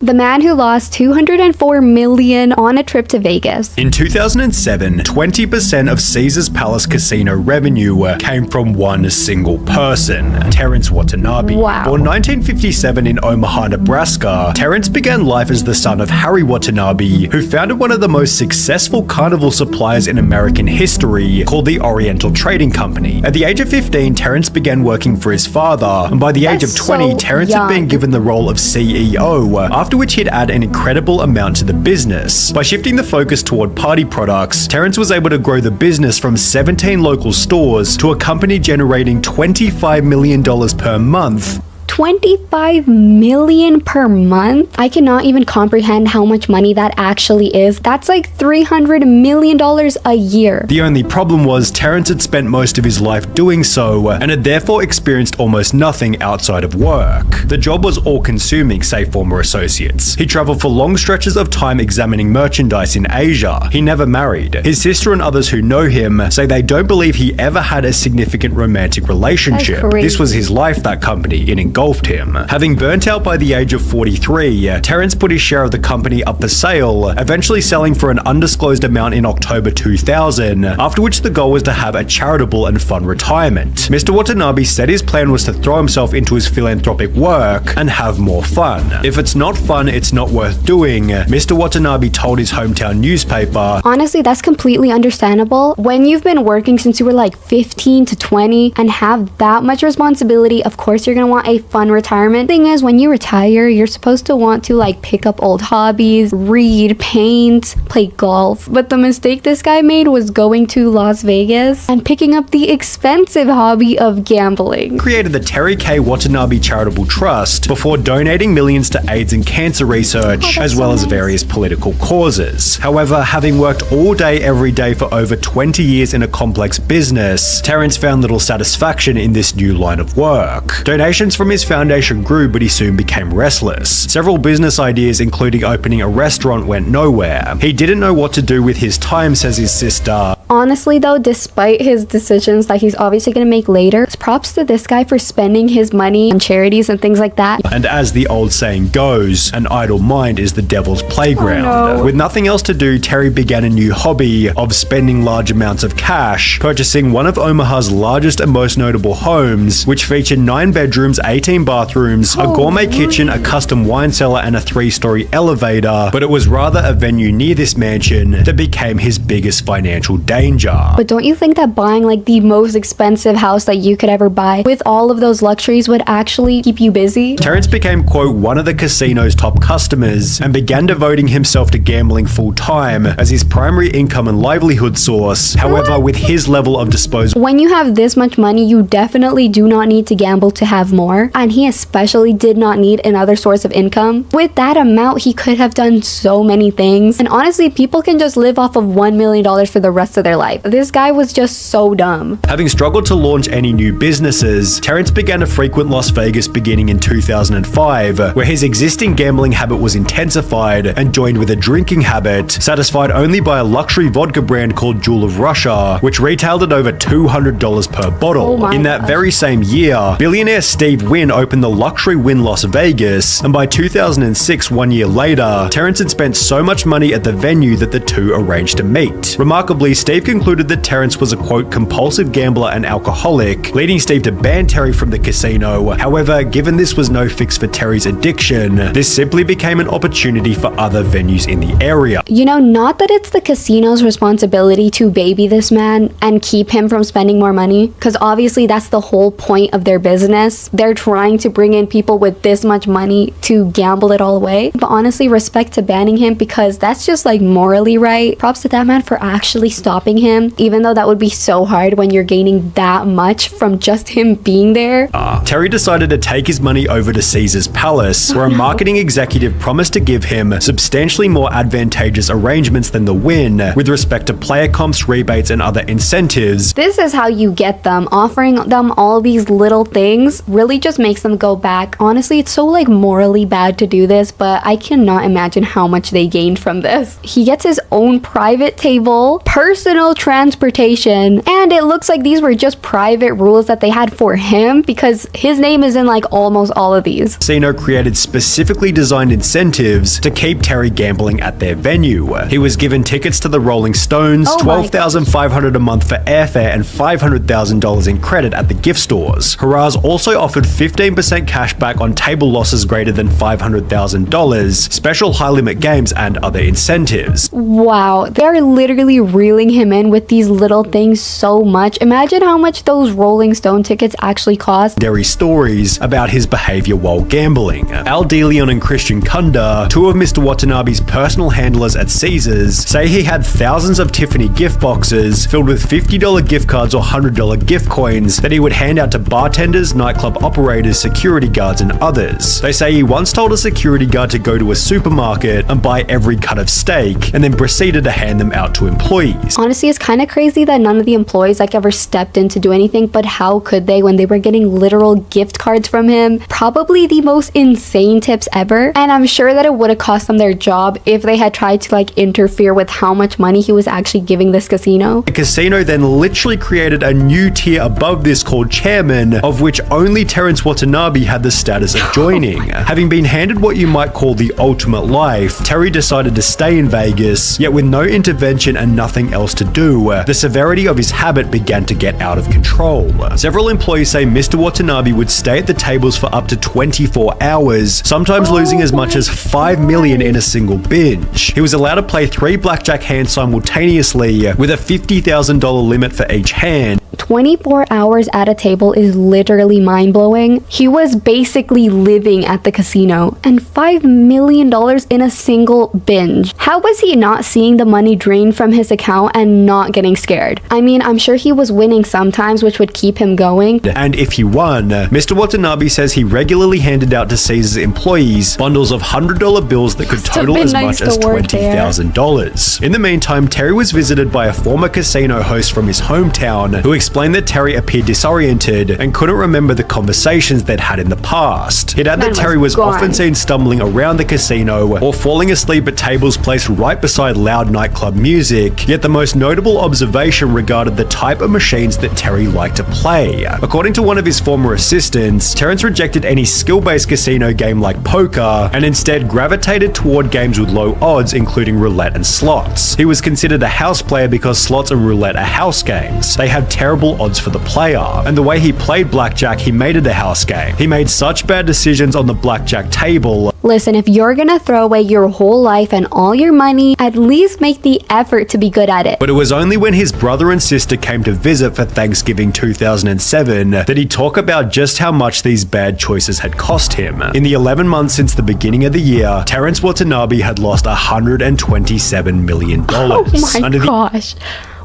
The man who lost $204 million on a trip to Vegas. In 2007, 20% of Caesars Palace Casino revenue came from one single person, Terence Watanabe. Wow. Born 1957 in Omaha, Nebraska, Terence began life as the son of Harry Watanabe, who founded one of the most successful carnival suppliers in American history, called the Oriental Trading Company. At the age of 15, Terence began working for his father, and by the age of 20, Terence had been given the role of CEO, after which he'd add an incredible amount to the business. By shifting the focus toward party products, Terence was able to grow the business from 17 local stores to a company generating $25 million per month. $25 million per month? I cannot even comprehend how much money that actually is. That's like $300 million a year. The only problem was Terence had spent most of his life doing so and had therefore experienced almost nothing outside of work. The job was all-consuming, say former associates. He traveled for long stretches of time examining merchandise in Asia. He never married. His sister and others who know him say they don't believe he ever had a significant romantic relationship. This was his life, that company. It engulfed him. Having burnt out by the age of 43, Terence put his share of the company up for sale, eventually selling for an undisclosed amount in October 2000, after which the goal was to have a charitable and fun retirement. Mr. Watanabe said his plan was to throw himself into his philanthropic work and have more fun. If it's not fun, it's not worth doing, Mr. Watanabe told his hometown newspaper. Honestly, that's completely understandable. When you've been working since you were like 15 to 20 and have that much responsibility, of course you're gonna want a fun retirement. Thing is, when you retire, you're supposed to want to like pick up old hobbies, read, paint, play golf. But the mistake this guy made was going to Las Vegas and picking up the expensive hobby of gambling. Created the Terry K. Watanabe Charitable Trust before donating millions to AIDS and cancer research, as well as various political causes. However, having worked all day every day for over 20 years in a complex business, Terence found little satisfaction in this new line of work. Donations from his foundation grew, but he soon became restless. Several business ideas, including opening a restaurant, went nowhere. He didn't know what to do with his time, says his sister. Honestly though, despite his decisions that he's obviously gonna make later, props to this guy for spending his money on charities and things like that. And as the old saying goes, an idle mind is the devil's playground. Oh, no. With nothing else to do, Terry began a new hobby of spending large amounts of cash, purchasing one of Omaha's largest and most notable homes, which featured 9 bedrooms, 18 bathrooms, a gourmet kitchen, a custom wine cellar, and a 3-story elevator. But it was rather a venue near this mansion that became his biggest financial danger. But don't you think that buying like the most expensive house that you could ever buy with all of those luxuries would actually keep you busy? Terence became, quote, one of the casino's top customers and began devoting himself to gambling full-time as his primary income and livelihood source. However, with his level of disposable... When you have this much money, you definitely do not need to gamble to have more. And he especially did not need another source of income. With that amount, he could have done so many things. And honestly, people can just live off of $1 million for the rest of their life. This guy was just so dumb. Having struggled to launch any new businesses, Terence began to frequent Las Vegas beginning in 2005, where his existing gambling habit was intensified and joined with a drinking habit, satisfied only by a luxury vodka brand called Jewel of Russia, which retailed at over $200 per bottle. In that very same year, billionaire Steve Wynn opened the luxury Wynn Las Vegas, and by 2006, 1 year later, Terence had spent so much money at the venue that the two arranged to meet. Remarkably, Steve concluded that Terence was a, quote, compulsive gambler and alcoholic, leading Steve to ban Terry from the casino. However, given this was no fix for Terry's addiction, this simply became an opportunity for other venues in the area. You know, not that it's the casino's responsibility to baby this man and keep him from spending more money, because obviously that's the whole point of their business. They're trying to bring in people with this much money to gamble it all away. But honestly, respect to banning him, because that's just like morally right. Props to that man for actually stopping him, even though that would be so hard when you're gaining that much from just him being there. Terry decided to take his money over to Caesars Palace, where a marketing executive promised to give him substantially more advantageous arrangements than the Wynn with respect to player comps, rebates, and other incentives. This is how you get them. Offering them all these little things really just makes them go back. Honestly, it's so like morally bad to do this, but I cannot imagine how much they gained from this. He gets his own private table, personal personal transportation. And it looks like these were just private rules that they had for him because his name is in like almost all of these. Casino created specifically designed incentives to keep Terry gambling at their venue. He was given tickets to the Rolling Stones, $12,500 a month for airfare, and $500,000 in credit at the gift stores. Haraz also offered 15% cash back on table losses greater than $500,000, special high-limit games, and other incentives. Wow, they're literally reeling him in with these little things so much. Imagine how much those Rolling Stone tickets actually cost. There are stories about his behavior while gambling. Al DeLeon and Christian Kunda, two of Mr. Watanabe's personal handlers at Caesars, say he had thousands of Tiffany gift boxes filled with $50 gift cards or $100 gift coins that he would hand out to bartenders, nightclub operators, security guards, and others. They say he once told a security guard to go to a supermarket and buy every cut of steak and then proceeded to hand them out to employees. Honestly, it's kind of crazy that none of the employees like ever stepped in to do anything, but how could they when they were getting literal gift cards from him? Probably the most insane tips ever, and I'm sure that it would have cost them their job if they had tried to like interfere with how much money he was actually giving this casino. The casino then literally created a new tier above this called chairman, of which only Terrence Watanabe had the status of joining. Having been handed what you might call the ultimate life, Terry decided to stay in Vegas, yet with no intervention and nothing else to do, the severity of his habit began to get out of control. Several employees say Mr. Watanabe would stay at the tables for up to 24 hours, sometimes losing as much as $5 million in a single binge. He was allowed to play 3 blackjack hands simultaneously, with a $50,000 limit for each hand. 24 hours at a table is literally mind-blowing. He was basically living at the casino, and $5 million in a single binge. How was he not seeing the money drain from his account and not getting scared? I mean, I'm sure he was winning sometimes, which would keep him going. And if he won, Mr. Watanabe says he regularly handed out to Caesars employees bundles of $100 bills that could total as much as $20,000. In the meantime, Terry was visited by a former casino host from his hometown who explained that Terry appeared disoriented and couldn't remember the conversations they'd had in the past. He'd add that Terry was often seen stumbling around the casino or falling asleep at tables placed right beside loud nightclub music, yet the most notable observation regarded the type of machines that Terry liked to play. According to one of his former assistants, Terrence rejected any skill-based casino game like poker and instead gravitated toward games with low odds, including roulette and slots. He was considered a house player because slots and roulette are house games. They have terrible odds for the player, and the way he played blackjack, he made it a house game. He made such bad decisions on the blackjack table. Listen, if you're gonna throw away your whole life and all your money, at least make the effort to be good at it. But it was only when his brother and sister came to visit for Thanksgiving 2007 that he talked about just how much these bad choices had cost him. In the 11 months since the beginning of the year, Terrence Watanabe had lost $127 million. Oh my gosh.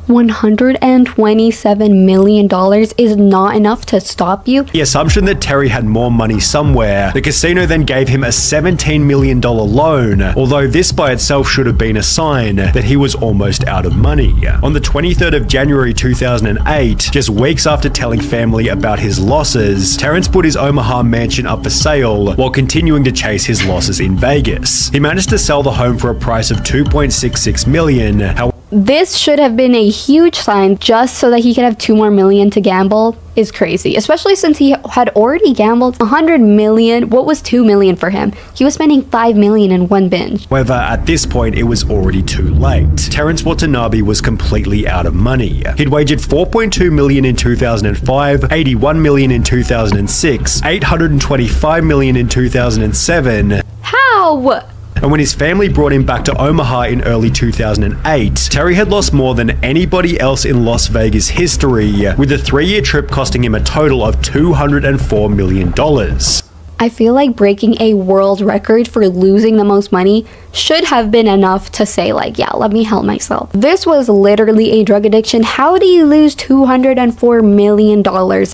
$127 million is not enough to stop you. The assumption that Terry had more money somewhere, the casino then gave him a $17 million loan, although this by itself should have been a sign that he was almost out of money. On the 23rd of January 2008, just weeks after telling family about his losses, Terrence put his Omaha mansion up for sale while continuing to chase his losses in Vegas. He managed to sell the home for a price of $2.66 million. However, this should have been a huge sign just so that he could have $2 more million to gamble. Is crazy, especially since he had already gambled $100 million. What was $2 million for him? He was spending $5 million in one binge. However, at this point, it was already too late. Terrence Watanabe was completely out of money. He'd wagered $4.2 million in 2005, $81 million in 2006, $825 million in 2007. How? And when his family brought him back to Omaha in early 2008, Terry had lost more than anybody else in Las Vegas history, with a 3-year trip costing him a total of $204 million. I feel like breaking a world record for losing the most money should have been enough to say like, yeah, let me help myself. This was literally a drug addiction. How do you lose $204 million?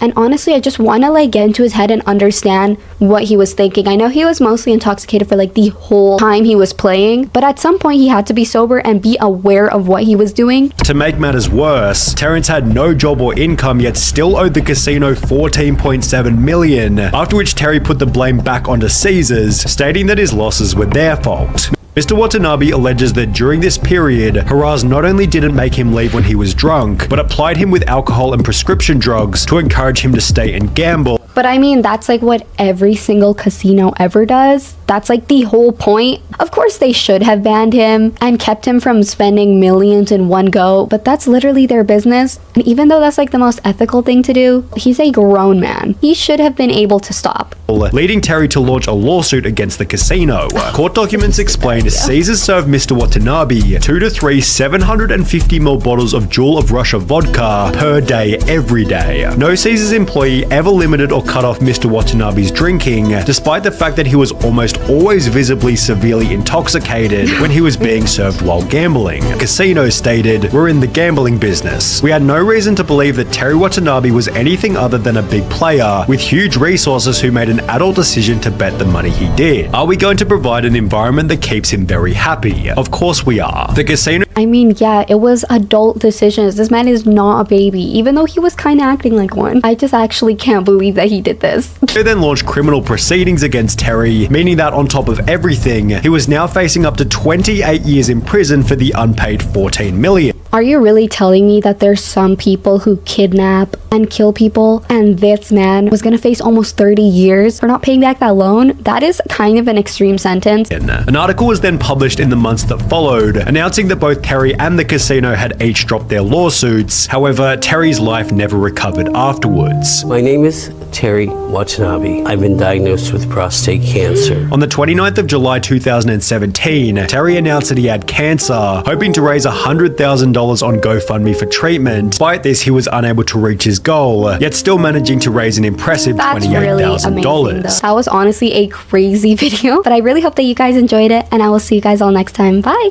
And honestly, I just want to like get into his head and understand what he was thinking. I know he was mostly intoxicated for like the whole time he was playing, but at some point he had to be sober and be aware of what he was doing. To make matters worse, Terrence had no job or income, yet still owed the casino $14.7 million, after which Terry put the blame back onto Caesars, stating that his losses were their fault. Mr. Watanabe alleges that during this period, Haraz not only didn't make him leave when he was drunk, but applied him with alcohol and prescription drugs to encourage him to stay and gamble. But I mean, that's like what every single casino ever does. That's like the whole point. Of course, they should have banned him and kept him from spending millions in one go, but that's literally their business. And even though that's like the most ethical thing to do, he's a grown man. He should have been able to stop. Leading Terry to launch a lawsuit against the casino. Court documents explained Caesars served Mr. Watanabe 2 to 3 750ml bottles of Jewel of Russia vodka per day, every day. No Caesars employee ever limited or cut off Mr. Watanabe's drinking, despite the fact that he was almost always visibly severely intoxicated when he was being served while gambling. Casino stated, "We're in the gambling business. We had no reason to believe that Terry Watanabe was anything other than a big player with huge resources who made an adult decision to bet the money he did. Are we going to provide an environment that keeps him very happy? Of course we are." The casino I mean, yeah, it was adult decisions. This man is not a baby, even though he was kind of acting like one. I just actually can't believe that he did this. They then launched criminal proceedings against Terry, meaning that on top of everything, he was now facing up to 28 years in prison for the unpaid $14 million. Are you really telling me that there's some people who kidnap and kill people, and this man was gonna face almost 30 years for not paying back that loan? That is kind of an extreme sentence. An article was then published in the months that followed, announcing that both Terry and the casino had each dropped their lawsuits. However, Terry's life never recovered afterwards. My name is Terry Watanabe. I've been diagnosed with prostate cancer. On the 29th of July 2017, Terry announced that he had cancer, hoping to raise $100,000 on GoFundMe for treatment. Despite this, he was unable to reach his goal, yet still managing to raise an impressive That's really amazing, $28,000. though. That was honestly a crazy video, but I really hope that you guys enjoyed it, and I will see you guys all next time. Bye!